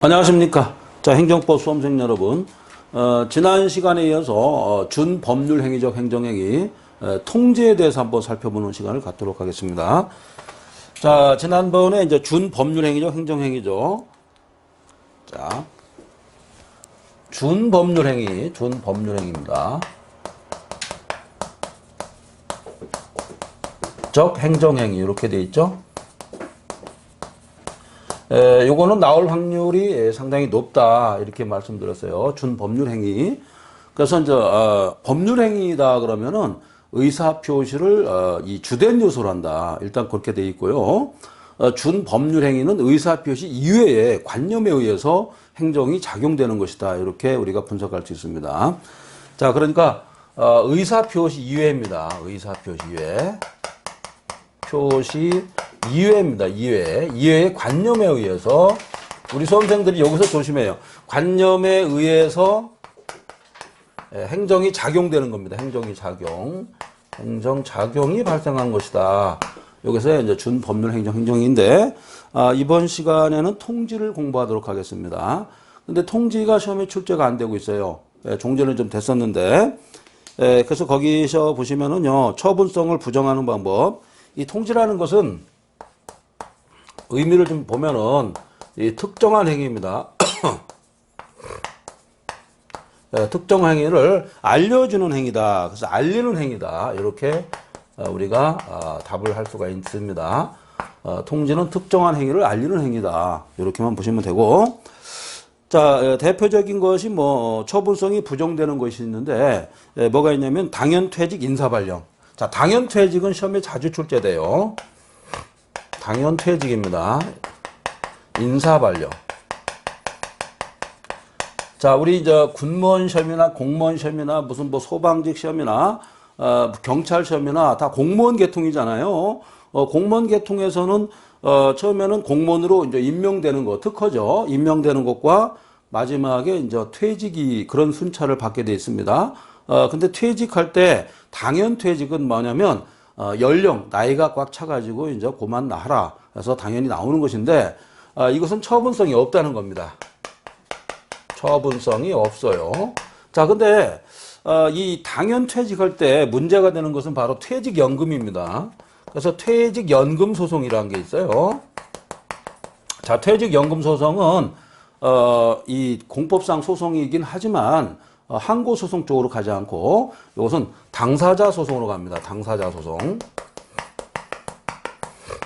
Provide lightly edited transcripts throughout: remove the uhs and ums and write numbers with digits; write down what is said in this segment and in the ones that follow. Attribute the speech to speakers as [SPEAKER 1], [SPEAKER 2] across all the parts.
[SPEAKER 1] 안녕하십니까. 자, 행정법 수험생 여러분. 지난 시간에 이어서 준법률 행위적 행정행위 통지에 대해서 한번 살펴보는 시간을 갖도록 하겠습니다. 자, 지난번에 이제 준법률 행위적 행정행위죠. 자, 준법률 행위입니다. 적 행정행위 이렇게 돼 있죠. 요거는 나올 확률이 상당히 높다 이렇게 말씀드렸어요. 준법률행위. 그래서 이제 법률행위다 그러면은 의사표시를 이 주된 요소로 한다. 일단 그렇게 돼 있고요. 준법률행위는 의사표시 이외에 관념에 의해서 행정이 작용되는 것이다. 이렇게 우리가 분석할 수 있습니다. 자, 그러니까 의사표시 이외입니다. 의사표시 이외. 표시 이외입니다. 이외의 관념에 의해서 우리 수험생들이 여기서 조심해요. 관념에 의해서 행정이 작용되는 겁니다. 행정작용이 발생한 것이다. 여기서 이제 준법률 행정인데 이번 시간에는 통지를 공부하도록 하겠습니다. 근데 통지가 시험에 출제가 안 되고 있어요. 종전은 좀 됐었는데 그래서 거기서 보시면은요 처분성을 부정하는 방법. 이 통지라는 것은 의미를 좀 보면은 이 특정한 행위입니다. 특정 행위를 알려주는 행위다. 그래서 알리는 행위다. 이렇게 우리가 답을 할 수가 있습니다. 통지는 특정한 행위를 알리는 행위다. 이렇게만 보시면 되고, 자, 대표적인 것이 뭐 처분성이 부정되는 것이 있는데 뭐가 있냐면 당연퇴직 인사발령. 자, 당연퇴직은 시험에 자주 출제돼요. 당연퇴직입니다. 인사발령. 자, 우리 이제 군무원 시험이나 공무원 시험이나 무슨 뭐 소방직 시험이나 경찰 시험이나 다 공무원 계통이잖아요. 공무원 계통에서는 처음에는 공무원으로 이제 임명되는 거, 특허죠. 임명되는 것과 마지막에 이제 퇴직이 그런 순차를 받게 돼 있습니다. 근데 퇴직할 때 당연퇴직은 뭐냐면 연령, 나이가 꽉 차가지고 이제 그만 나라. 그래서 당연히 나오는 것인데 이것은 처분성이 없다는 겁니다. 처분성이 없어요. 자, 근데 이 당연퇴직할 때 문제가 되는 것은 바로 퇴직연금입니다. 그래서 퇴직연금 소송이라는 게 있어요. 자, 퇴직연금 소송은 이 공법상 소송이긴 하지만 항고소송 쪽으로 가지 않고 이것은 당사자 소송으로 갑니다. 당사자 소송.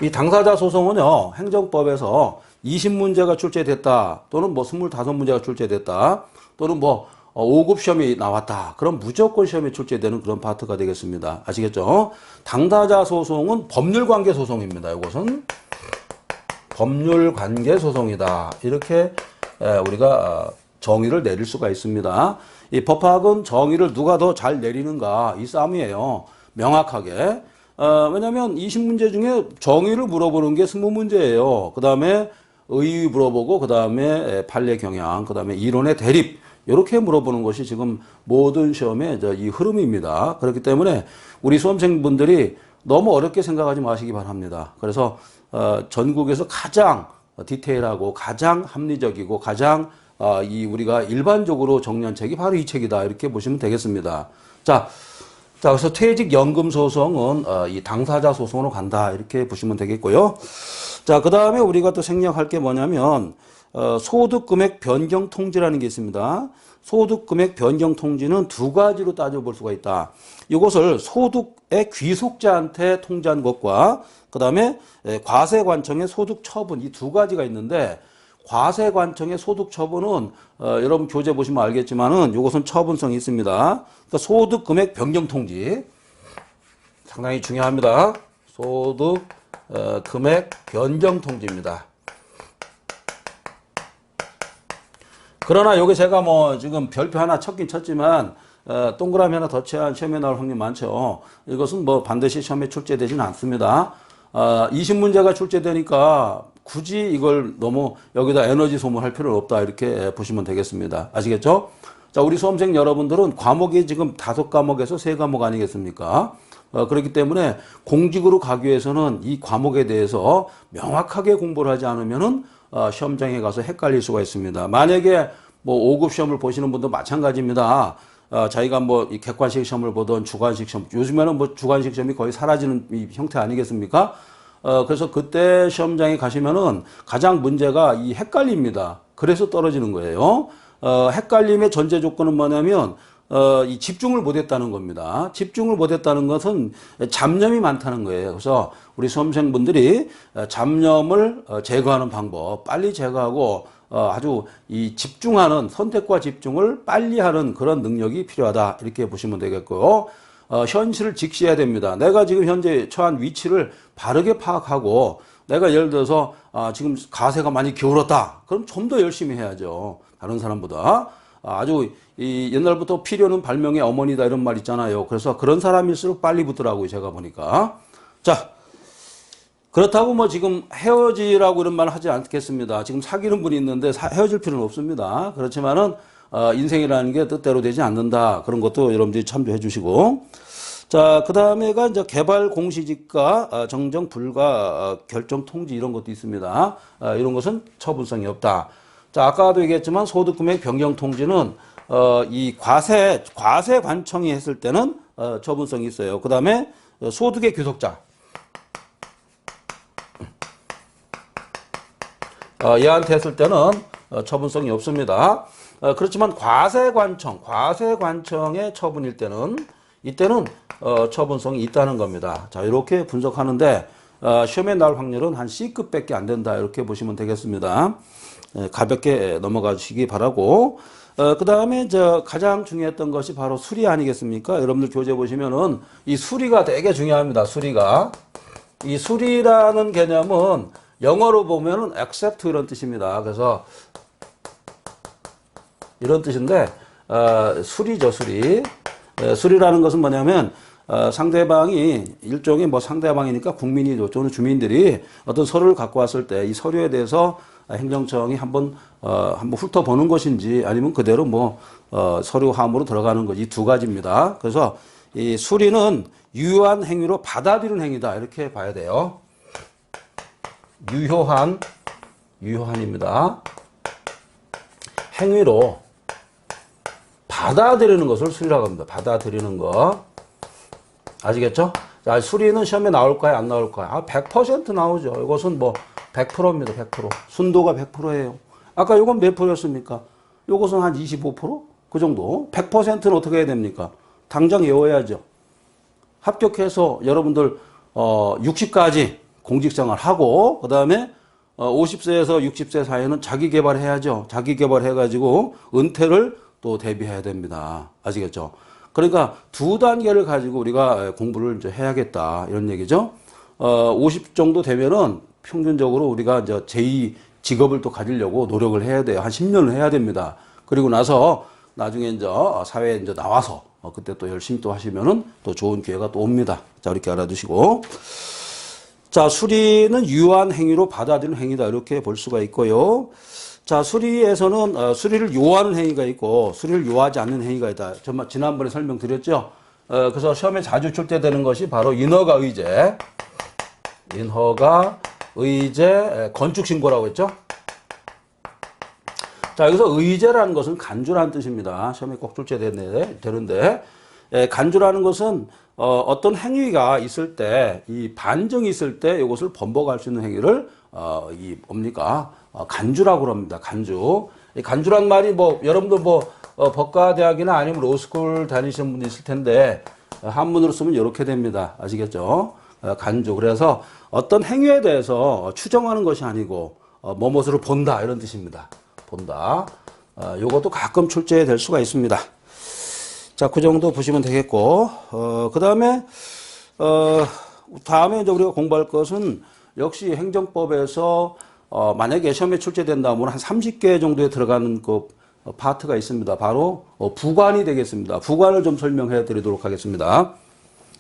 [SPEAKER 1] 이 당사자 소송은요. 행정법에서 20문제가 출제됐다. 또는 뭐 25문제가 출제됐다. 또는 뭐 5급 시험이 나왔다. 그럼 무조건 시험에 출제되는 그런 파트가 되겠습니다. 아시겠죠? 당사자 소송은 법률관계 소송입니다. 이것은 법률관계 소송이다. 이렇게 우리가 정의를 내릴 수가 있습니다. 이 법학은 정의를 누가 더 잘 내리는가 이 싸움이에요. 명확하게. 왜냐하면 20문제 중에 정의를 물어보는 게 20문제예요. 그 다음에 의의 물어보고 그 다음에 판례 경향, 그 다음에 이론의 대립 이렇게 물어보는 것이 지금 모든 시험의 이 흐름입니다. 그렇기 때문에 우리 수험생분들이 너무 어렵게 생각하지 마시기 바랍니다. 그래서 전국에서 가장 디테일하고 가장 합리적이고 가장 우리가 일반적으로 정리한 책이 바로 이 책이다. 이렇게 보시면 되겠습니다. 자, 그래서 퇴직연금 소송은 이 당사자 소송으로 간다. 이렇게 보시면 되겠고요. 자, 그 다음에 우리가 또 생략할 게 뭐냐면, 소득금액 변경 통지라는 게 있습니다. 소득금액 변경 통지는 두 가지로 따져볼 수가 있다. 이것을 소득의 귀속자한테 통지한 것과 그 다음에 과세관청의 소득 처분 이 두 가지가 있는데 과세관청의 소득 처분은 여러분 교재 보시면 알겠지만은 이것은 처분성이 있습니다. 그러니까 소득 금액 변경 통지 상당히 중요합니다. 소득 금액 변경 통지입니다. 그러나 여기 제가 뭐 지금 별표 하나 쳤긴 쳤지만 동그라미 하나 더 쳐야 시험에 나올 확률이 많죠. 이것은 뭐 반드시 시험에 출제되지는 않습니다. 20문제가 출제되니까 굳이 이걸 너무 여기다 에너지 소모할 필요는 없다 이렇게 보시면 되겠습니다. 아시겠죠? 자, 우리 수험생 여러분들은 과목이 지금 5과목에서 3과목 아니겠습니까? 그렇기 때문에 공직으로 가기 위해서는 이 과목에 대해서 명확하게 공부를 하지 않으면은 시험장에 가서 헷갈릴 수가 있습니다. 만약에 뭐 5급 시험을 보시는 분도 마찬가지입니다. 자기가 뭐 이 객관식 시험을 보던 주관식 시험, 요즘에는 뭐 주관식 시험이 거의 사라지는 이 형태 아니겠습니까? 그래서 그때 시험장에 가시면은 가장 문제가 이 헷갈립니다. 그래서 떨어지는 거예요. 헷갈림의 전제 조건은 뭐냐면, 이 집중을 못했다는 겁니다. 집중을 못했다는 것은 잡념이 많다는 거예요. 그래서 우리 수험생분들이 잡념을 제거하는 방법, 빨리 제거하고 아주 이 집중하는 선택과 집중을 빨리 하는 그런 능력이 필요하다. 이렇게 보시면 되겠고요. 현실을 직시해야 됩니다. 내가 지금 현재 처한 위치를 바르게 파악하고 내가 예를 들어서 지금 가세가 많이 기울었다. 그럼 좀 더 열심히 해야죠. 다른 사람보다. 아주 이 옛날부터 필요는 발명의 어머니다 이런 말 있잖아요. 그래서 그런 사람일수록 빨리 붙더라고요. 제가 보니까. 자, 그렇다고 뭐 지금 헤어지라고 이런 말 하지 않겠습니다. 지금 사귀는 분이 있는데 헤어질 필요는 없습니다. 그렇지만은 인생이라는 게 뜻대로 되지 않는다. 그런 것도 여러분들이 참조해 주시고. 자, 그 다음에가 이제 개발 공시지가 정정 불가 결정 통지 이런 것도 있습니다. 이런 것은 처분성이 없다. 자, 아까도 얘기했지만 소득금액 변경 통지는 이 과세 관청이 했을 때는 처분성이 있어요. 그 다음에 소득의 귀속자. 얘한테 했을 때는 처분성이 없습니다. 그렇지만 과세관청의 처분일 때는 이때는 처분성이 있다는 겁니다. 자, 이렇게 분석하는데 시험에 나올 확률은 한 C급밖에 안 된다. 이렇게 보시면 되겠습니다. 가볍게 넘어가 주시기 바라고. 그 다음에 가장 중요했던 것이 바로 수리 아니겠습니까? 여러분들 교재 보시면은 이 수리가 되게 중요합니다. 수리가. 이 수리라는 개념은 영어로 보면은 accept 이런 뜻입니다. 그래서 이런 뜻인데, 수리죠, 수리. 수리라는 것은 뭐냐면, 상대방이 일종의 뭐 상대방이니까 국민이 또는 주민들이 어떤 서류를 갖고 왔을 때 이 서류에 대해서 행정청이 한번 훑어보는 것인지 아니면 그대로 뭐 서류 함으로 들어가는 것, 이 두 가지입니다. 그래서 이 수리는 유효한 행위로 받아들이는 행위다. 이렇게 봐야 돼요. 유효한입니다. 행위로 받아들이는 것을 수리라고 합니다. 받아들이는 것. 아시겠죠? 자, 수리는 시험에 나올까요? 안 나올까요? 100% 나오죠. 이것은 뭐 100%입니다. 100%. 순도가 100%예요. 아까 이건 몇 프로였습니까? 이것은 한 25%? 그 정도. 100%는 어떻게 해야 됩니까? 당장 외워야죠. 합격해서 여러분들 60까지 공직생활 하고 그 다음에 50세에서 60세 사이에는 자기 개발해야죠. 자기 개발해가지고 은퇴를 또 대비해야 됩니다. 아시겠죠? 그러니까 두 단계를 가지고 우리가 공부를 이제 해야겠다 이런 얘기죠. 50 정도 되면은 평균적으로 우리가 이제 제2 직업을 또 가지려고 노력을 해야 돼요. 한 10년을 해야 됩니다. 그리고 나서 나중에 이제 사회에 이제 나와서 그때 또 열심히 또 하시면은 또 좋은 기회가 또 옵니다. 자, 이렇게 알아두시고. 자, 수리는 유효한 행위로 받아들이는 행위다. 이렇게 볼 수가 있고요. 자, 수리에서는 수리를 요하는 행위가 있고 수리를 요하지 않는 행위가 있다. 정말 지난번에 설명드렸죠. 그래서 시험에 자주 출제되는 것이 바로 인허가 의제, 건축신고라고 했죠. 자, 여기서 의제라는 것은 간주라는 뜻입니다. 시험에 꼭 출제되는데 간주라는 것은 어떤 행위가 있을 때, 이 반증이 있을 때 이것을 번복할 수 있는 행위를 간주라고 합니다. 간주. 이 간주란 말이 뭐 여러분들 법과대학이나 아니면 로스쿨 다니시는 분이 있을 텐데 한문으로 쓰면 이렇게 됩니다. 아시겠죠? 간주. 그래서 어떤 행위에 대해서 추정하는 것이 아니고 뭐뭇으로 본다 이런 뜻입니다. 본다. 요것도 가끔 출제될 수가 있습니다. 자, 그 정도 보시면 되겠고, 그 다음에 이제 우리가 공부할 것은 역시 행정법에서 만약에 시험에 출제된다면 한 30개 정도에 들어가는 그 파트가 있습니다. 바로 부관이 되겠습니다. 부관을 좀 설명해 드리도록 하겠습니다.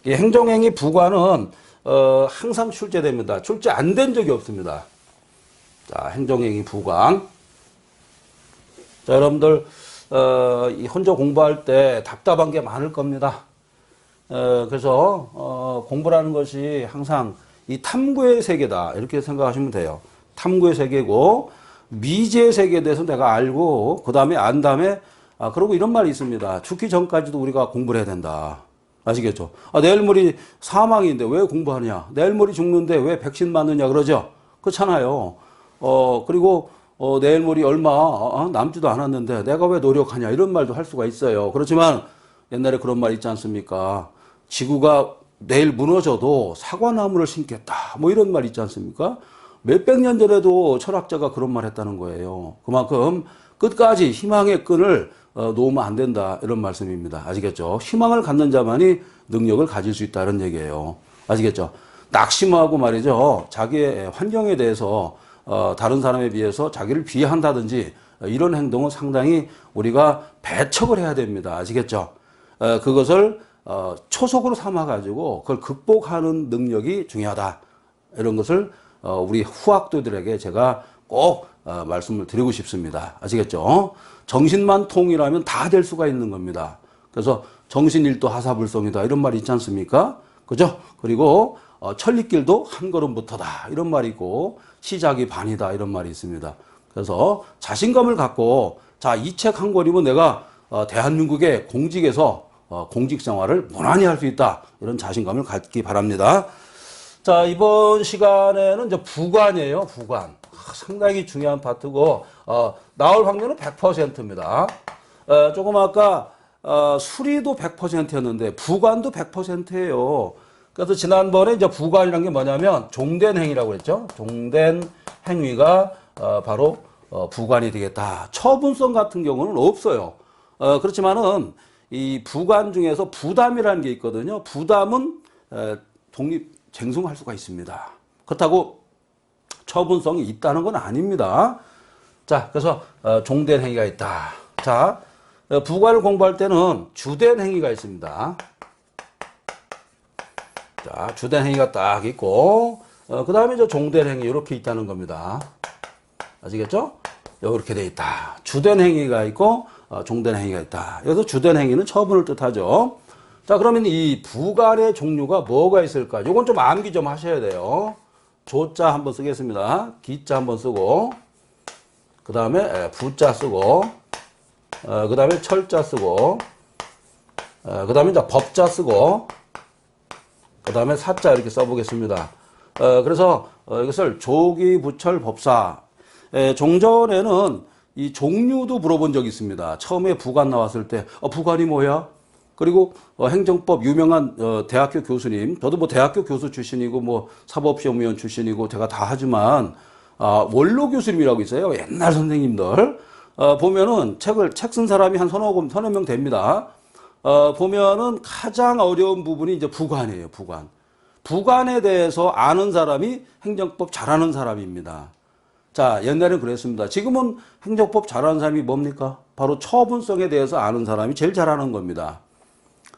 [SPEAKER 1] 이 행정행위 부관은 항상 출제됩니다. 출제 안 된 적이 없습니다. 자, 행정행위 부관. 자, 여러분들 이 혼자 공부할 때 답답한 게 많을 겁니다. 그래서 공부라는 것이 항상 이 탐구의 세계다 이렇게 생각하시면 돼요. 탐구의 세계고, 미지의 세계에 대해서 내가 알고, 그 다음에 안 다음에, 그리고 이런 말이 있습니다. 죽기 전까지도 우리가 공부를 해야 된다. 아시겠죠? 내일 모레 사망인데 왜 공부하냐? 내일 모레 죽는데 왜 백신 맞느냐 그러죠? 그렇잖아요. 그리고 내일 모레 얼마 남지도 않았는데 내가 왜 노력하냐 이런 말도 할 수가 있어요. 그렇지만 옛날에 그런 말 있지 않습니까? 지구가 내일 무너져도 사과나무를 심겠다. 뭐 이런 말 있지 않습니까? 몇백 년 전에도 철학자가 그런 말 했다는 거예요. 그만큼 끝까지 희망의 끈을 놓으면 안 된다. 이런 말씀입니다. 아시겠죠? 희망을 갖는 자만이 능력을 가질 수 있다. 이런 얘기예요. 아시겠죠? 낙심하고 말이죠. 자기의 환경에 대해서 다른 사람에 비해서 자기를 비하한다든지 이런 행동은 상당히 우리가 배척을 해야 됩니다. 아시겠죠? 그것을 초속으로 삼아가지고 그걸 극복하는 능력이 중요하다. 이런 것을 우리 후학도들에게 제가 꼭 말씀을 드리고 싶습니다. 아시겠죠? 정신만 통이라면 다 될 수가 있는 겁니다. 그래서 정신일도 하사불성이다. 이런 말이 있지 않습니까? 그죠? 그리고 천리길도 한 걸음부터다. 이런 말이 있고 시작이 반이다. 이런 말이 있습니다. 그래서 자신감을 갖고 자, 이 책 한 권이면 내가 대한민국의 공직에서 공직 생활을 무난히 할 수 있다. 이런 자신감을 갖기 바랍니다. 자, 이번 시간에는 이제 부관이에요. 부관. 상당히 중요한 파트고 나올 확률은 100%입니다. 조금 아까 수리도 100%였는데 부관도 100%예요. 그래서 지난번에 이제 부관이라는 게 뭐냐면 종된 행위라고 했죠. 종된 행위가 바로 부관이 되겠다. 처분성 같은 경우는 없어요. 그렇지만은 이 부관 중에서 부담이라는 게 있거든요. 부담은 쟁송할 수가 있습니다. 그렇다고 처분성이 있다는 건 아닙니다. 자, 그래서 종된 행위가 있다. 자, 부관을 공부할 때는 주된 행위가 있습니다. 자, 주된 행위가 딱 있고 그 다음에 이제 종된 행위 이렇게 있다는 겁니다. 아시겠죠? 이렇게 돼 있다. 주된 행위가 있고 종된 행위가 있다. 여기서 주된 행위는 처분을 뜻하죠. 자, 그러면 이 부관의 종류가 뭐가 있을까? 이건 좀 암기 좀 하셔야 돼요. 조자 한번 쓰겠습니다. 기자 한번 쓰고, 그 다음에 부자 쓰고, 그 다음에 철자 쓰고, 그 다음에 이제 법자 쓰고, 그 다음에 사자 이렇게 써보겠습니다. 그래서 이것을 조기, 부철, 법사. 종전에는 이 종류도 물어본 적이 있습니다. 처음에 부관 나왔을 때, 부관이 뭐야? 그리고 행정법 유명한 대학교 교수님, 저도 뭐 대학교 교수 출신이고 뭐 사법시험위원 출신이고 제가 다 하지만 원로 교수님이라고 있어요. 옛날 선생님들 보면은 책 쓴 사람이 한 서너 명 됩니다. 보면은 가장 어려운 부분이 이제 부관이에요. 부관. 부관에 대해서 아는 사람이 행정법 잘하는 사람입니다. 자, 옛날에는 그랬습니다. 지금은 행정법 잘하는 사람이 뭡니까? 바로 처분성에 대해서 아는 사람이 제일 잘하는 겁니다.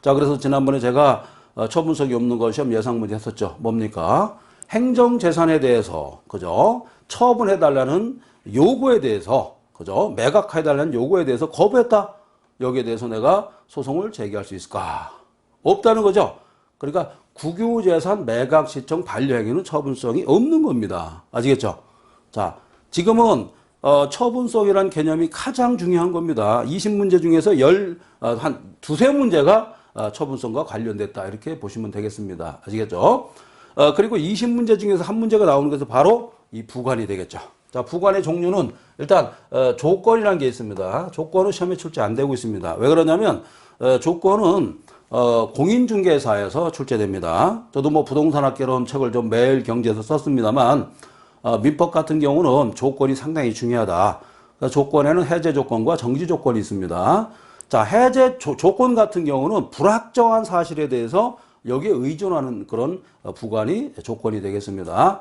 [SPEAKER 1] 자, 그래서 지난번에 제가 처분성이 없는 거 시험 예상 문제 했었죠. 뭡니까? 행정재산에 대해서, 그죠? 처분해달라는 요구에 대해서, 그죠? 매각해달라는 요구에 대해서 거부했다. 여기에 대해서 내가 소송을 제기할 수 있을까? 없다는 거죠. 그러니까 국유재산 매각 시청 반려행위는 처분성이 없는 겁니다. 아시겠죠? 자, 지금은 처분성이라는 개념이 가장 중요한 겁니다. 20문제 중에서 한 두세 문제가 처분성과 관련됐다. 이렇게 보시면 되겠습니다. 아시겠죠? 그리고 20문제 중에서 한 문제가 나오는 것은 바로 이 부관이 되겠죠. 자, 부관의 종류는 일단 조건이라는 게 있습니다. 조건은 시험에 출제 안 되고 있습니다. 왜 그러냐면 조건은 공인중개사에서 출제됩니다. 저도 뭐 부동산학개론 책을 좀 매일경제에서 썼습니다만 민법 같은 경우는 조건이 상당히 중요하다. 조건에는 해제 조건과 정지 조건이 있습니다. 자, 해제 조건 같은 경우는 불확정한 사실에 대해서 여기에 의존하는 그런 부관이 조건이 되겠습니다.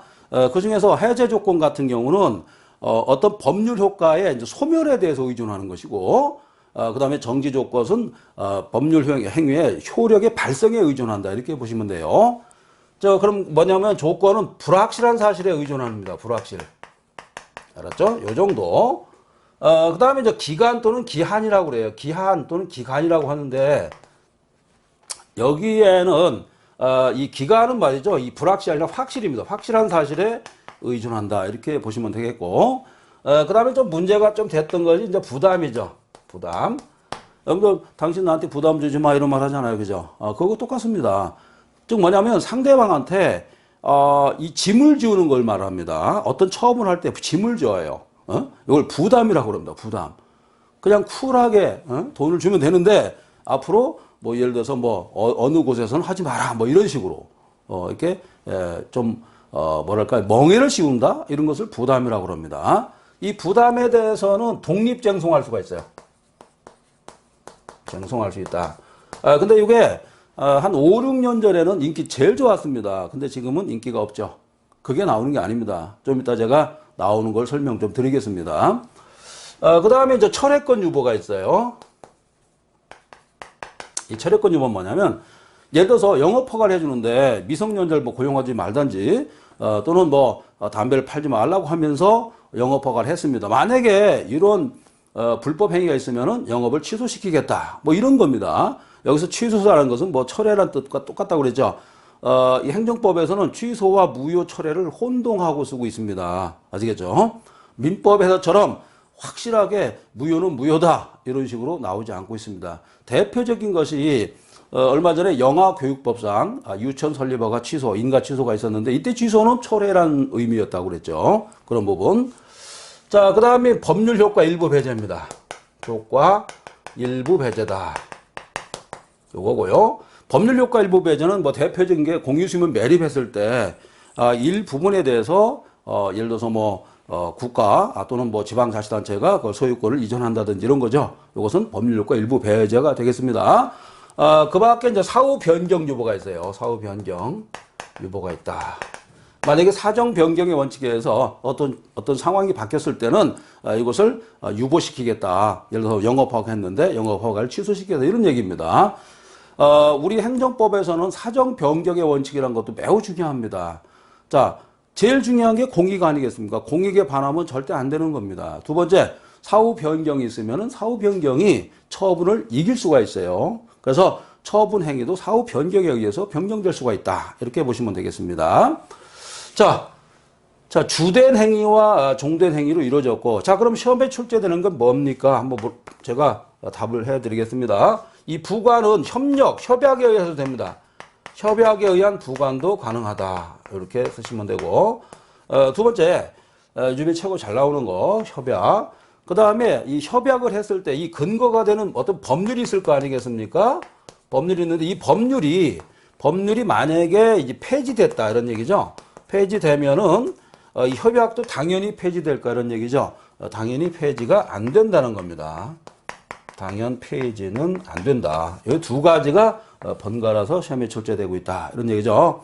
[SPEAKER 1] 그 중에서 해제 조건 같은 경우는 어떤 법률 효과의 이제 소멸에 대해서 의존하는 것이고, 그 다음에 정지 조건은 법률 행위의 효력의 발생에 의존한다. 이렇게 보시면 돼요. 그럼 뭐냐면 조건은 불확실한 사실에 의존합니다. 불확실. 알았죠? 요 정도. 그 다음에 이제 기간 또는 기한이라고 그래요. 기한 또는 기간이라고 하는데, 여기에는, 이 기간은 말이죠. 이 불확실이 아니라 확실입니다. 확실한 사실에 의존한다. 이렇게 보시면 되겠고, 그 다음에 좀 문제가 좀 됐던 것이 이제 부담이죠. 부담. 여러분들, 당신 나한테 부담 주지 마. 이런 말 하잖아요. 그죠? 그거 똑같습니다. 즉 뭐냐면 상대방한테, 이 짐을 지우는 걸 말합니다. 어떤 처음을 할 때 짐을 지어요. 이걸 부담이라고 그럽니다. 부담. 그냥 쿨하게, 돈을 주면 되는데, 앞으로 뭐 예를 들어서 뭐 어느 곳에서는 하지 마라. 뭐 이런 식으로, 이렇게, 좀, 뭐랄까, 멍해를 씌운다? 이런 것을 부담이라고 그럽니다. 이 부담에 대해서는 독립쟁송할 수가 있어요. 쟁송할 수 있다. 근데 이게 한 5, 6년 전에는 인기 제일 좋았습니다. 근데 지금은 인기가 없죠. 그게 나오는 게 아닙니다. 좀 이따 제가 나오는 걸 설명 좀 드리겠습니다. 그 다음에 이제 철회권 유보가 있어요. 이 철회권 유보는 뭐냐면, 예를 들어서 영업 허가를 해주는데 미성년자를 뭐 고용하지 말든지, 또는 뭐 담배를 팔지 말라고 하면서 영업 허가를 했습니다. 만약에 이런 불법 행위가 있으면은 영업을 취소시키겠다. 뭐 이런 겁니다. 여기서 취소라는 것은 뭐 철회란 뜻과 똑같다고 그랬죠. 이 행정법에서는 취소와 무효 철회를 혼동하고 쓰고 있습니다. 아시겠죠? 민법에서처럼 확실하게 무효는 무효다. 이런 식으로 나오지 않고 있습니다. 대표적인 것이 얼마 전에 영아교육법상 유치원 설립허가 취소, 인가 취소가 있었는데 이때 취소는 철회란 의미였다고 그랬죠. 그런 부분. 자, 그 다음에 법률 효과 일부 배제입니다. 효과 일부 배제다. 요거고요. 법률 효과 일부 배제는 뭐 대표적인 게 공유수면 매립했을 때 일부분에 대해서 예를 들어서 뭐 국가 또는 뭐 지방자치단체가 그 소유권을 이전한다든지 이런 거죠. 이것은 법률 효과 일부 배제가 되겠습니다. 그 밖에 이제 사후 변경 유보가 있어요. 사후 변경 유보가 있다. 만약에 사정 변경의 원칙에 의해서 어떤 상황이 바뀌었을 때는 이것을 유보시키겠다. 예를 들어서 영업허가 했는데 영업허가를 취소시키겠다. 이런 얘기입니다. 우리 행정법에서는 사정 변경의 원칙이라는 것도 매우 중요합니다. 자, 제일 중요한 게 공익 아니겠습니까? 공익에 반하면 절대 안 되는 겁니다. 두 번째, 사후 변경이 있으면은 사후 변경이 처분을 이길 수가 있어요. 그래서 처분 행위도 사후 변경에 의해서 변경될 수가 있다. 이렇게 보시면 되겠습니다. 자, 주된 행위와 종된 행위로 이루어졌고, 자, 그럼 시험에 출제되는 건 뭡니까? 한번 제가 답을 해드리겠습니다. 이 부관은 협약에 의해서 됩니다. 협약에 의한 부관도 가능하다. 이렇게 쓰시면 되고, 두 번째, 요즘에 최고 잘 나오는 거, 협약. 그 다음에 이 협약을 했을 때 이 근거가 되는 어떤 법률이 있을 거 아니겠습니까? 법률이 있는데 이 법률이 만약에 이제 폐지됐다. 이런 얘기죠. 폐지되면은 이 협약도 당연히 폐지될까 이런 얘기죠. 당연히 폐지가 안 된다는 겁니다. 당연 폐지는 안 된다. 이 두 가지가 번갈아서 시험에 출제되고 있다. 이런 얘기죠.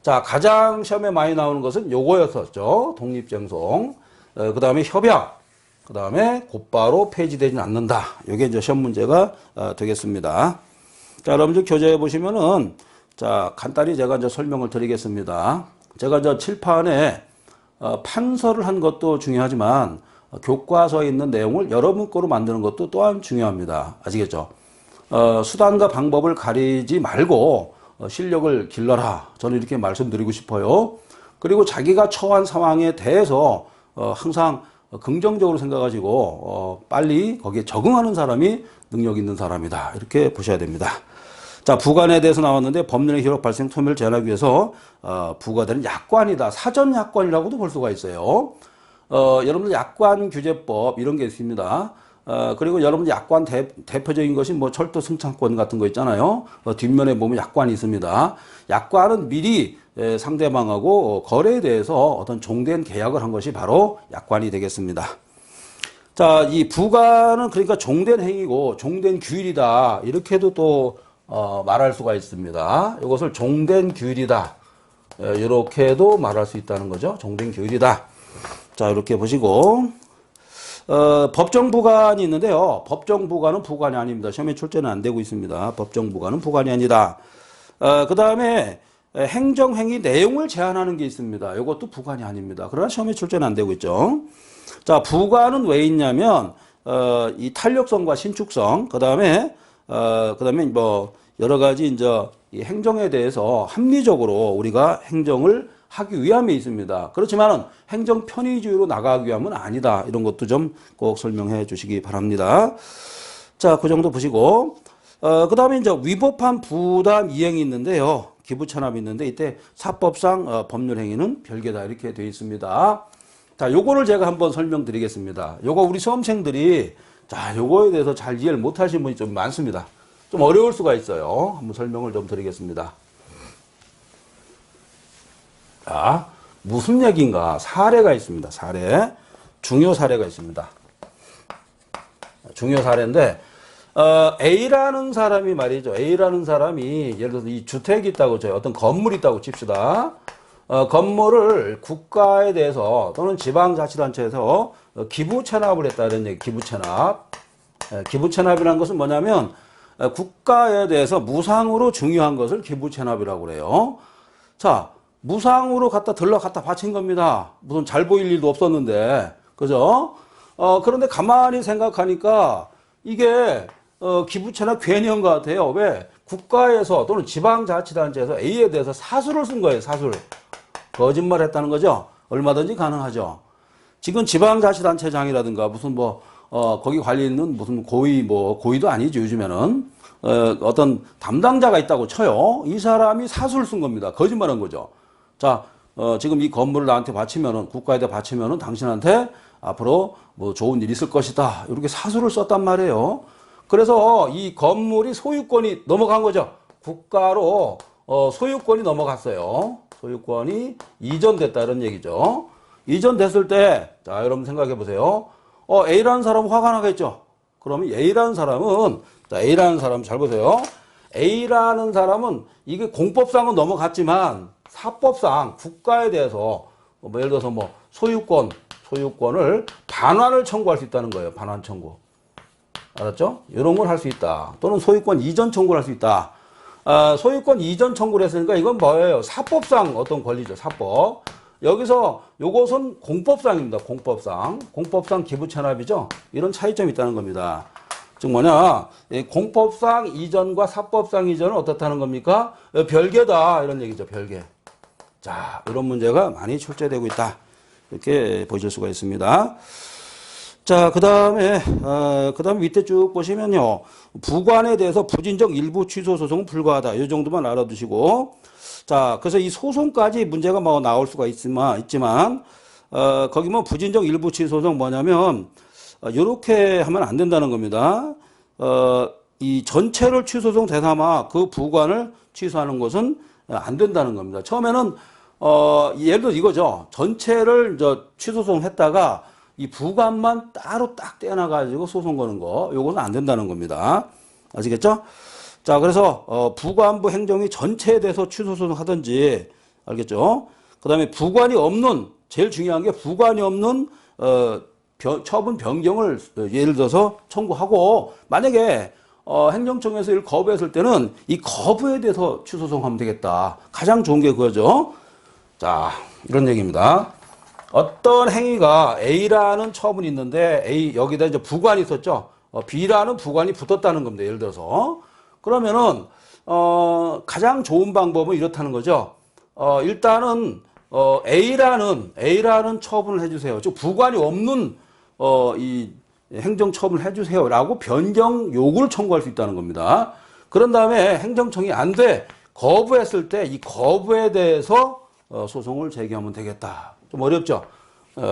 [SPEAKER 1] 자, 가장 시험에 많이 나오는 것은 요거였었죠. 독립쟁송. 그 다음에 협약. 그 다음에 곧바로 폐지되지 않는다. 이게 이제 시험 문제가 되겠습니다. 자, 여러분들 교재에 보시면은 자, 간단히 제가 이제 설명을 드리겠습니다. 제가 이제 칠판에 판서를 한 것도 중요하지만 교과서에 있는 내용을 여러분 거로 만드는 것도 또한 중요합니다. 아시겠죠? 수단과 방법을 가리지 말고 실력을 길러라. 저는 이렇게 말씀드리고 싶어요. 그리고 자기가 처한 상황에 대해서 항상 긍정적으로 생각하시고 빨리 거기에 적응하는 사람이 능력 있는 사람이다. 이렇게 보셔야 됩니다. 자, 부관에 대해서 나왔는데 법률의 희록 발생 소멸을 제한하기 위해서 부과되는 약관이다. 사전 약관이라고도 볼 수가 있어요. 여러분들 약관 규제법 이런 게 있습니다. 그리고 여러분 약관 대표적인 것이 뭐 철도 승차권 같은 거 있잖아요. 뒷면에 보면 약관이 있습니다. 약관은 미리 상대방하고 거래에 대해서 어떤 종된 계약을 한 것이 바로 약관이 되겠습니다. 자, 이 부관은 그러니까 종된 행위고 종된 규율이다. 이렇게도 또 말할 수가 있습니다. 이것을 종된 규율이다. 이렇게도 말할 수 있다는 거죠. 종된 규율이다. 자, 이렇게 보시고 법정부관이 있는데요. 법정부관은 부관이 아닙니다. 시험에 출제는 안 되고 있습니다. 법정부관은 부관이 아니다. 그 다음에 행정행위 내용을 제한하는 게 있습니다. 이것도 부관이 아닙니다. 그러나 시험에 출제는 안 되고 있죠. 자, 부관은 왜 있냐면 이 탄력성과 신축성, 그다음에 뭐 여러 가지 이제 이 행정에 대해서 합리적으로 우리가 행정을 하기 위함에 있습니다. 그렇지만은 행정 편의주의로 나가기 위함은 아니다. 이런 것도 좀 꼭 설명해 주시기 바랍니다. 자, 그 정도 보시고, 그 다음에 이제 위법한 부담 이행이 있는데요. 기부 체납이 있는데 이때 사법상 법률 행위는 별개다. 이렇게 되어 있습니다. 자, 요거를 제가 한번 설명드리겠습니다. 요거 우리 수험생들이 자, 요거에 대해서 잘 이해를 못 하시는 분이 좀 많습니다. 좀 어려울 수가 있어요. 한번 설명을 좀 드리겠습니다. 자, 무슨 얘기인가? 사례가 있습니다. 사례. 중요 사례가 있습니다. 중요 사례인데, A라는 사람이 말이죠. A라는 사람이 예를 들어서 이 주택이 있다고 쳐요. 어떤 건물이 있다고 칩시다. 건물을 국가에 대해서 또는 지방자치단체에서 기부 체납을 했다는 얘기, 기부 체납. 기부 체납이라는 것은 뭐냐면 국가에 대해서 무상으로 중요한 것을 기부 체납이라고 그래요. 자, 무상으로 갖다 바친 겁니다. 무슨 잘 보일 일도 없었는데. 그죠? 그런데 가만히 생각하니까 이게 기부 체납 괜히 한 것 같아요. 왜? 국가에서 또는 지방자치단체에서 A에 대해서 사수를 쓴 거예요. 사수를. 거짓말 했다는 거죠. 얼마든지 가능하죠. 지금 지방자치단체장이라든가 무슨 거기 관련 있는 무슨 고위도 아니죠. 요즘에는. 어떤 담당자가 있다고 쳐요. 이 사람이 사수를 쓴 겁니다. 거짓말 한 거죠. 자, 지금 이 건물을 나한테 바치면은, 국가에다 바치면은 당신한테 앞으로 뭐 좋은 일이 있을 것이다. 이렇게 사수를 썼단 말이에요. 그래서 이 건물이 소유권이 넘어간 거죠. 국가로 소유권이 넘어갔어요. 소유권이 이전됐다는 얘기죠. 이전됐을 때, 자, 여러분 생각해 보세요. A라는 사람은 화가 나겠죠. 그러면 A라는 사람은, 자, A라는 사람 잘 보세요. A라는 사람은 이게 공법상은 넘어갔지만 사법상 국가에 대해서 예를 들어서 소유권을 반환을 청구할 수 있다는 거예요. 반환 청구. 알았죠? 이런 걸 할 수 있다. 또는 소유권 이전 청구를 할 수 있다. 소유권 이전 청구를 했으니까 이건 뭐예요? 사법상 어떤 권리죠. 사법. 여기서 요것은 공법상입니다. 공법상 기부 체납이죠. 이런 차이점이 있다는 겁니다. 즉 뭐냐? 공법상 이전과 사법상 이전은 어떻다는 겁니까? 별개다. 이런 얘기죠. 별개. 자, 이런 문제가 많이 출제되고 있다. 이렇게 보실 수가 있습니다. 자, 그 다음에 밑에 쭉 보시면요. 부관에 대해서 부진적 일부 취소 소송은 불가하다. 이 정도만 알아두시고. 자, 그래서 이 소송까지 문제가 나올 수가 있지만, 거기 부진적 일부 취소 소송 뭐냐면, 요렇게 하면 안 된다는 겁니다. 이 전체를 취소소송 대삼아 그 부관을 취소하는 것은 안 된다는 겁니다. 처음에는, 예를 들어 이거죠. 전체를 취소소송 했다가 이 부관만 따로 딱 떼어놔가지고 소송 거는 거, 요것은 안 된다는 겁니다. 아시겠죠? 자, 그래서, 부관부 행정이 전체에 대해서 취소소송 하든지, 알겠죠? 그 다음에 부관이 없는, 제일 중요한 게 부관이 없는, 처분 변경을 예를 들어서 청구하고, 만약에, 행정청에서 이를 거부했을 때는 이 거부에 대해서 취소소송하면 되겠다. 가장 좋은 게 그거죠. 자, 이런 얘기입니다. 어떤 행위가 A라는 처분이 있는데 여기다 이제 부관이 있었죠. B라는 부관이 붙었다는 겁니다. 예를 들어서 그러면은 가장 좋은 방법은 이렇다는 거죠. 일단은 A라는 처분을 해주세요. 즉 부관이 없는 이 행정 처분을 해주세요라고 변경 요구를 청구할 수 있다는 겁니다. 그런 다음에 행정청이 안 돼 거부했을 때 이 거부에 대해서 소송을 제기하면 되겠다. 좀 어렵죠?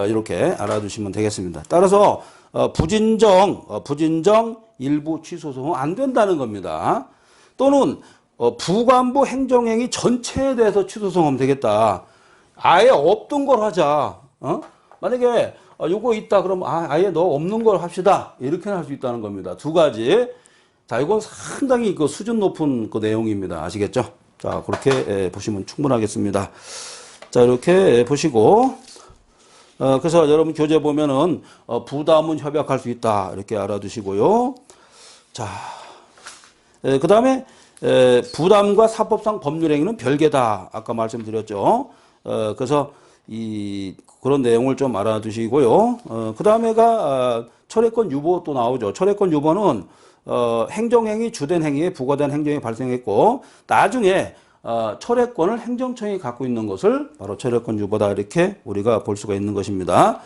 [SPEAKER 1] 이렇게 알아두시면 되겠습니다. 따라서 부진정 일부 취소 소송 안 된다는 겁니다. 또는 부관부 행정행위 전체에 대해서 취소 소송하면 되겠다. 아예 없던 걸 하자. 만약에 요거 있다 그러면 아예 너 없는 걸 합시다. 이렇게 할 수 있다는 겁니다. 두 가지. 자, 이건 상당히 수준 높은 내용입니다. 아시겠죠? 자, 그렇게 보시면 충분하겠습니다. 자, 이렇게 보시고, 그래서 여러분 교재 보면은, 부담은 협약할 수 있다. 이렇게 알아두시고요. 자, 그 다음에, 부담과 사법상 법률행위는 별개다. 아까 말씀드렸죠. 그래서 그런 내용을 좀 알아두시고요. 그 다음에가, 철회권 유보 또 나오죠. 철회권 유보는, 행정행위, 주된 행위에 부과된 행정이 발생했고, 나중에, 철회권을 행정청이 갖고 있는 것을 바로 철회권 유보다 이렇게 우리가 볼 수가 있는 것입니다.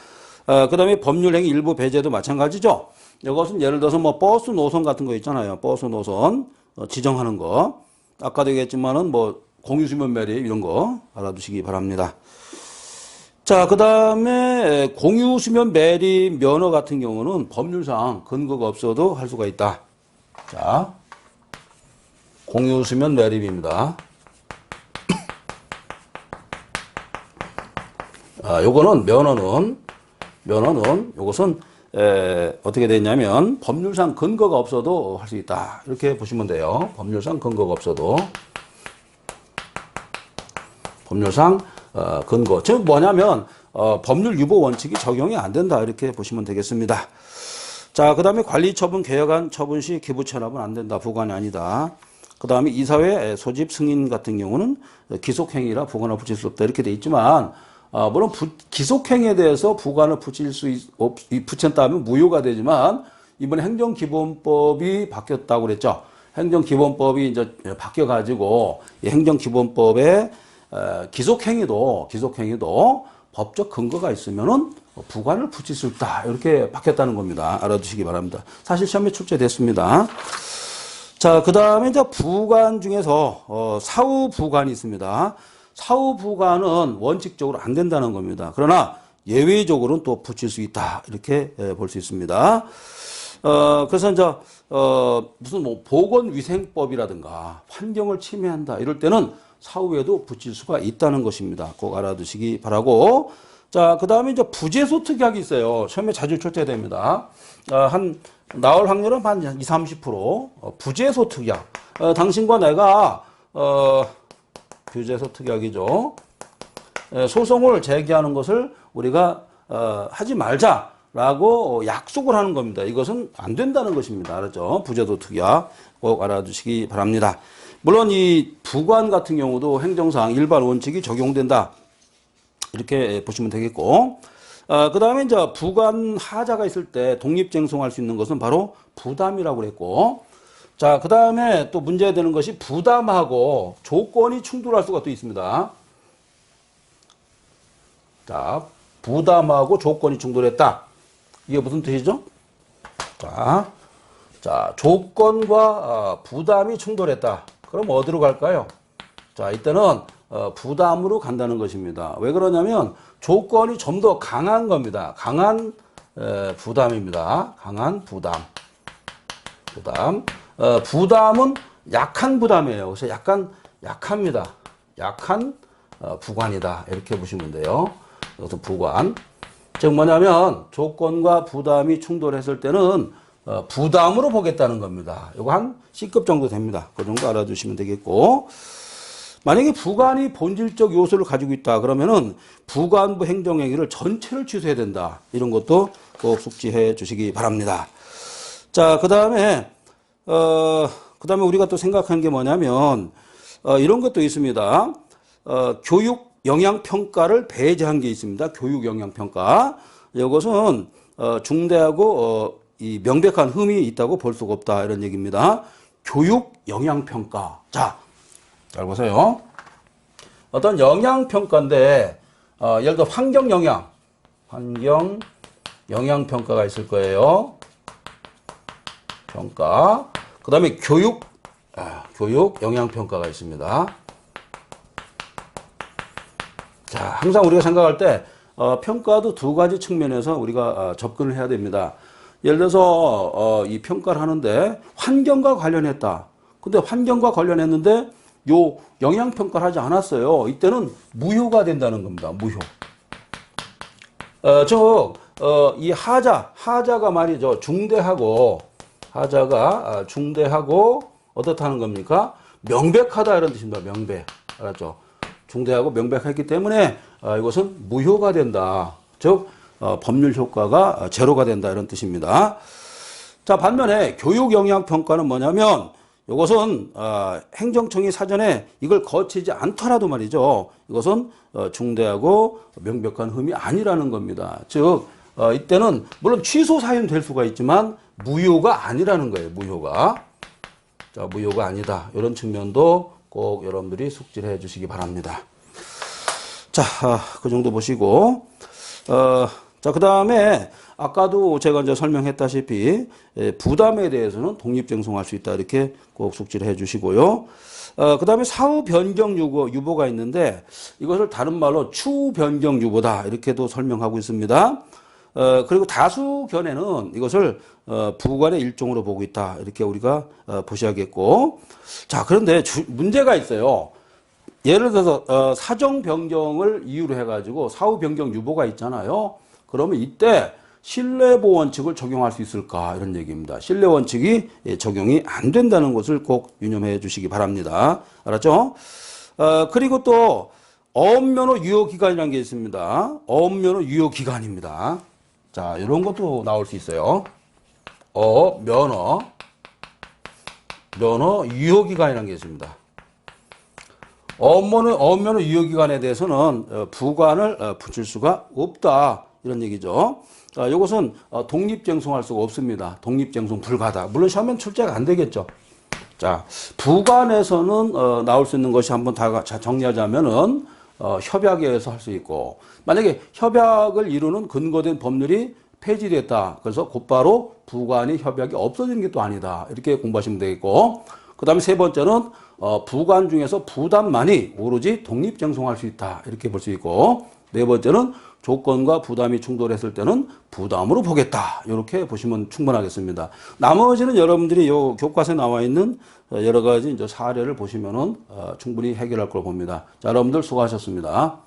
[SPEAKER 1] 그 다음에 법률행위 일부 배제도 마찬가지죠. 이것은 예를 들어서 뭐 버스 노선 같은 거 있잖아요. 버스 노선 지정하는 거. 아까도 얘기했지만은 뭐 공유수면 매립 이런 거 알아두시기 바랍니다. 자, 그 다음에 공유수면 매립 면허 같은 경우는 법률상 근거가 없어도 할 수가 있다. 자, 공유수면 매립입니다. 요거는 면허는 요것은 어떻게 되냐면 법률상 근거가 없어도 할 수 있다. 이렇게 보시면 돼요. 법률상 근거가 없어도. 법률상 근거. 즉 뭐냐면 법률 유보 원칙이 적용이 안 된다. 이렇게 보시면 되겠습니다. 자, 그 다음에 관리처분 개혁안 처분 시 기부 체납은 안 된다. 부관이 아니다. 그 다음에 이사회 소집 승인 같은 경우는 기속행위라 부관을 붙일 수 없다. 이렇게 돼 있지만 물론 기속행위에 대해서 부관을 붙였다면 무효가 되지만 이번에 행정기본법이 바뀌었다고 그랬죠. 행정기본법이 이제 바뀌어가지고 이 행정기본법에 기속행위도 법적 근거가 있으면은 부관을 붙일 수 있다. 이렇게 바뀌었다는 겁니다. 알아두시기 바랍니다. 사실 시험에 출제됐습니다. 자, 그 다음에 이제 부관 중에서 사후 부관이 있습니다. 사후 부관은 원칙적으로 안 된다는 겁니다. 그러나 예외적으로는 또 붙일 수 있다. 이렇게 볼 수 있습니다. 그래서 이제 무슨 뭐 보건위생법이라든가 환경을 침해한다 이럴 때는 사후에도 붙일 수가 있다는 것입니다. 꼭 알아두시기 바라고. 자, 그 다음에 이제 부재소 특약이 있어요. 시험에 자주 출제됩니다. 나올 확률은 한 20, 30%. 부재소 특약. 당신과 내가 부재소 특약이죠. 소송을 제기하는 것을 우리가 하지 말자라고 약속을 하는 겁니다. 이것은 안 된다는 것입니다. 알았죠? 부재소 특약 꼭 알아두시기 바랍니다. 물론 이 부관 같은 경우도 행정상 일반 원칙이 적용된다. 이렇게 보시면 되겠고, 그 다음에 이제 부관 하자가 있을 때 독립쟁송할 수 있는 것은 바로 부담이라고 그랬고, 자, 그 다음에 또 문제가 되는 것이 부담하고 조건이 충돌할 수가 또 있습니다. 자, 부담하고 조건이 충돌했다. 이게 무슨 뜻이죠? 자, 조건과 부담이 충돌했다. 그럼 어디로 갈까요? 자, 이때는 부담으로 간다는 것입니다. 왜 그러냐면 조건이 좀 더 강한 겁니다. 강한 부담입니다. 강한 부담. 부담은 약한 부담이에요. 그래서 약합니다. 약한 부관이다. 이렇게 보시면 돼요. 그래서 부관. 즉 뭐냐면 조건과 부담이 충돌했을 때는 부담으로 보겠다는 겁니다. 이거 한 C급 정도 됩니다. 그 정도 알아두시면 되겠고, 만약에 부관이 본질적 요소를 가지고 있다 그러면은 부관부 행정행위를 전체를 취소해야 된다. 이런 것도 꼭 숙지해 주시기 바랍니다. 자, 그 다음에 우리가 또 생각하는 게 뭐냐면 이런 것도 있습니다. 교육 영향평가를 배제한 게 있습니다. 교육 영향평가. 이것은 중대하고 이 명백한 흠이 있다고 볼 수가 없다. 이런 얘기입니다. 교육 영향평가. 자, 잘 보세요. 어떤 영향평가인데, 예를 들어 환경 영향평가가 있을 거예요. 평가. 그 다음에 교육 영향평가가 있습니다. 자, 항상 우리가 생각할 때, 평가도 두 가지 측면에서 우리가 접근을 해야 됩니다. 예를 들어서, 이 평가를 하는데 환경과 관련했다. 근데 환경과 관련했는데 요 영향평가를 하지 않았어요. 이때는 무효가 된다는 겁니다. 무효. 이 하자가 말이죠. 하자가 중대하고 어떻다는 겁니까? 명백하다 이런 뜻입니다. 명백. 알았죠? 중대하고 명백했기 때문에 이것은 무효가 된다. 즉 법률 효과가 제로가 된다 이런 뜻입니다. 자, 반면에 교육 영향 평가는 뭐냐면 이것은 행정청이 사전에 이걸 거치지 않더라도 말이죠. 이것은 중대하고 명백한 흠이 아니라는 겁니다. 즉 이때는 물론 취소 사유는 될 수가 있지만 무효가 아니라는 거예요. 무효가. 자, 무효가 아니다. 이런 측면도 꼭 여러분들이 숙지를 해 주시기 바랍니다. 자, 그 정도 보시고, 자, 그 다음에 아까도 제가 이제 설명했다시피 부담에 대해서는 독립쟁송할 수 있다. 이렇게 꼭 숙지를 해 주시고요. 그 다음에 사후 변경 유보가 있는데 이것을 다른 말로 추후 변경 유보다. 이렇게도 설명하고 있습니다. 그리고 다수 견해는 이것을 부관의 일종으로 보고 있다. 이렇게 우리가 보셔야겠고. 자, 그런데 문제가 있어요. 예를 들어서 사정 변경을 이유로 해가지고 사후 변경 유보가 있잖아요. 그러면 이때 신뢰보 원칙을 적용할 수 있을까 이런 얘기입니다. 신뢰 원칙이 적용이 안 된다는 것을 꼭 유념해 주시기 바랍니다. 알았죠? 그리고 또 어업면허 유효 기간이라는 게 있습니다. 어업면허 유효 기간입니다. 자, 이런 것도 나올 수 있어요. 면허 유효 기간이라는 게 있습니다. 어업면허 유효기간에 대해서는 부관을 붙일 수가 없다. 이런 얘기죠. 이것은 독립쟁송할 수가 없습니다. 독립쟁송 불가다. 물론 시험엔 출제가 안 되겠죠. 자, 부관에서는 나올 수 있는 것이 한번 다 정리하자면은 협약에 의해서 할 수 있고, 만약에 협약을 이루는 근거된 법률이 폐지됐다. 그래서 곧바로 부관이 협약이 없어지는 게 또 아니다. 이렇게 공부하시면 되겠고, 그 다음에 세 번째는 부관 중에서 부담만이 오로지 독립쟁송할 수 있다. 이렇게 볼 수 있고, 네 번째는 조건과 부담이 충돌했을 때는 부담으로 보겠다. 이렇게 보시면 충분하겠습니다. 나머지는 여러분들이 요 교과서에 나와 있는 여러 가지 이제 사례를 보시면은 충분히 해결할 걸 봅니다. 자, 여러분들 수고하셨습니다.